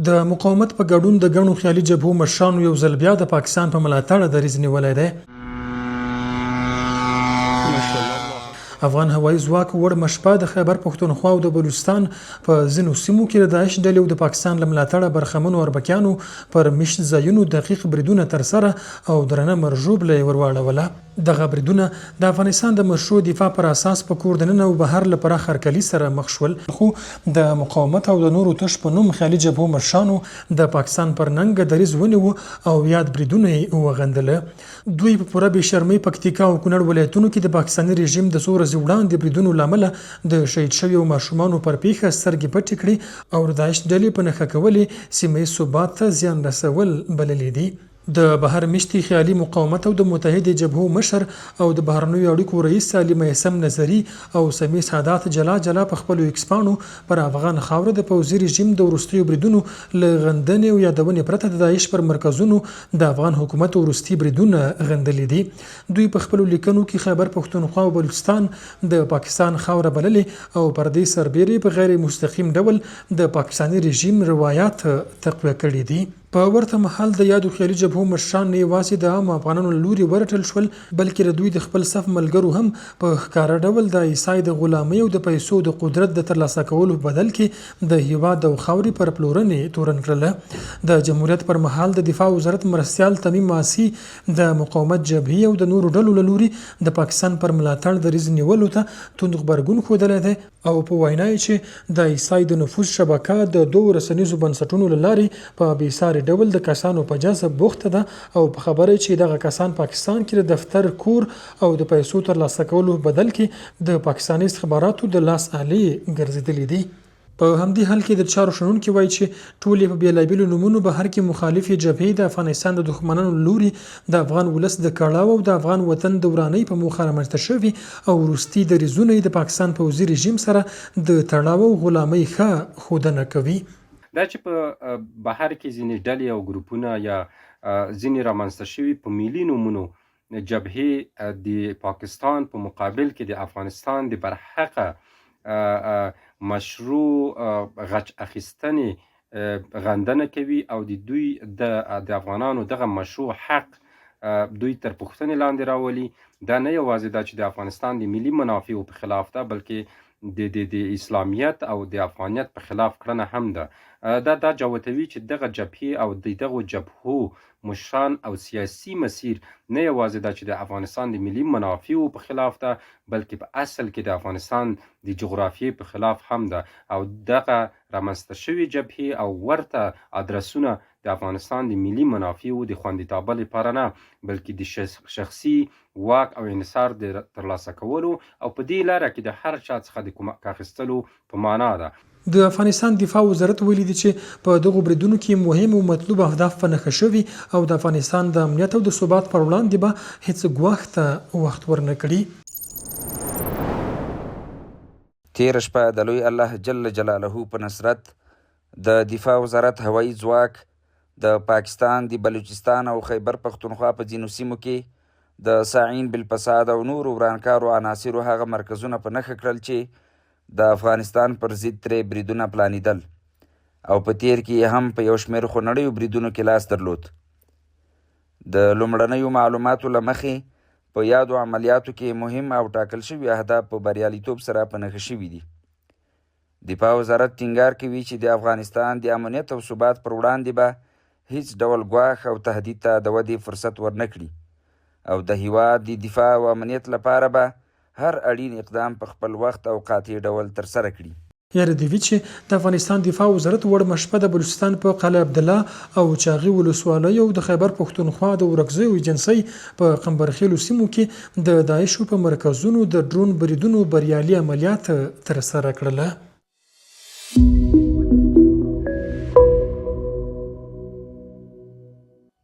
د مقاومت په ګډون د ګڼو خیالي جبهو مشرانو یو ځل بیا د پاکستان په ملاتړ دریځ نیولی دی. افغان هوایي ځواک وړمه شپه د خیبر پښتونخوا او د بلوچستان په ځینو سیمو کې د داعش ډلې او د پاکستان له ملاتړه برخمنو اربکیانو پر مشت ځایونو دقیق بریدونه ترسره او درنه مرژوبله یې ورواړوله. دغه بریدونه د افغانستان د مشروع دفاع پر اساس په کور دننه او بهر له پراخ هرکلي سره مخ شول، خو د مقاومت او د نورو تش په نوم خیالي جبهو مشرانو د پاکستان پر ننګ دریځ ونیو او یاد بریدونه یې وغندله. دوی په پوره بې شرمۍ پکتیکا او کونړ ولایتونو کې د پاکستاني رژیم د څو ورځې وړاندې بریدونو له امله د شهید شویو ماشومانو پر پیښه سترګې پټې کړي او د داعش ډلې په نښه کولې سیمه ییز ثبات ته زیان رسول بللي دي. د بهر مشتي خیالي مقاومت او د متحده جبهو مشر او د بهرنیو اړیکو رئیس علي میثم نظري او سمیع سادات جلا جلا په خپلو ایکسپاڼو پر افغان خاوره د پوځي رژیم د وروستیو بریدونو له غندنې او یادونې پرته د داعش پر مرکزونو د افغان حکومت وروستي بریدونه غندلي دي. دوی په خپلو لیکنو کې خیبر پښتونخوا او بلوچستان د پاکستان خاوره بللې او پر دې سربیرې په غیر مستقیم ډول د پاکستاني رژیم روایات تقویه کړي دي. په ورته مهال د یادو خیالي جبهو مشران نه یوازې د عام افغانانو له لوري ورټل شول، بلکې د دوی د خپل صف ملګرو هم په ښکاره ډول د عیسی د غلامۍ او د پیسو د قدرت د ترلاسه کولو په بدل کې د هیواد او خاورې پر پلورنې تورن کړله. د جمهوریت پر مهال د دفاع وزارت مرستیال تمیم ماسی د مقاومت جبهې او د نورو ډلو له لوري د پاکستان پر ملاتړ دریځ نیولو ته توند غبرګون ښودلی دی او په وینا یې چې د عیسی د نفوذ شبکه د دوو رسنیزو بنسټونو له لارې په بېسارې ډول د کسانو په جذب بوخته ده او په خبره چې دغه کسان پاکستان کې د دفتر، کور او د پیسو ترلاسه کولو بدل کې د پاکستاني استخباراتو د لاس آلې ګرځېدلي دي. په همدې حال کې د چارو شنونکي وایي چې ټولې په بېلابېلو نومونو بهر کې مخالفې جبهې د افغانستان د دښمنانو لوري د افغان ولس د کړاو او د افغان وطن د ورانۍ په موخه رامنځته شوي او وروستي دریځونه یې د پاکستان پوځي رژیم سره د تړاو او غلامۍ ښه ښودنه کوي. دا چې په بهر کې ځینې ډلې او ګروپونه یا ځینې رامنځته شوي په ملي نومونو جبهې د پاکستان په مقابل کې د افغانستان د برحقه مشروع غچ اخیستنې غندنه کوي او د دوی د افغانانو دغه مشروع حق دوی تر پوښتنې لاندې راولي. دا نه یوازې دا چې د افغانستان د ملي منافعو په خلاف ده، بلکې د اسلامیت او د افغانیت په خلاف کړنه هم ده. دا جوتوي چې دغه جبهې او دغه جبهو مشران او سیاسي مسیر نه یوازې دا چې د افغانستان د ملي منافعو په خلاف ده، بلکې په اصل کې د افغانستان د جغرافیې په خلاف هم ده او دغه رامنځته شوي جبهې او ورته ادرسونه د افغانستان د ملي منافعو د خوندیتابه لپاره نه، بلکې د شخصي واک او انحصار د ترلاسه کولو او په دې لاره کې د هر چا څخه د کومک اخیستلو په معنا ده. د افغانستان دفاع وزارت ویلي دی چې په دغو بریدونو کې مهم او مطلوب اهداف په نښه شوي او د افغانستان د امنیت او د ثبات پر وړاندې به هیڅ ګواښ ته وخت ورنه کړي. تېره شپه د لوی الله جل جلاله په نصرت د دفاع وزارت هوایي ځواک د پاکستان د بلوچستان او خیبر پښتونخوا په ځینو سیمو کې د ساعین بالفساد او نورو ورانکارو عناصرو هغه مرکزونه په نښه کړل چې د افغانستان پر ضد ترې بریدونه پلانېدل او په تیر کې هم په یو شمېر خونړیو بریدونو کې لاس درلود. د لومړنیو معلوماتو له مخې په یادو عملیاتو کې مهم او ټاکل شوي اهداف په بریالیتوب سره په نښه شوي دي. دفاع وزارت ټینګار کوي چې د افغانستان د امنیت او ثبات پر وړاندې به هیڅ ډول ګواښ او تهدید ته د ودې فرصت ورنه کړي او د هیواد د دفاع او امنیت لپاره به هر اړین اقدام په خپل وخت او قاطع ډول ترسره کړي. یاره دی وی چې د افغانستان دفاع وزارت وړمه شپه د بلوچستان په قلعه عبدالله او چاغي ولسوالیو او د خیبر پښتونخوا د ورکزیو ایجنسۍ په قمبرخیلو سیمو کې د داعشو په مرکزونو د ډرون بریدونو بریالي عملیات ترسره کړله.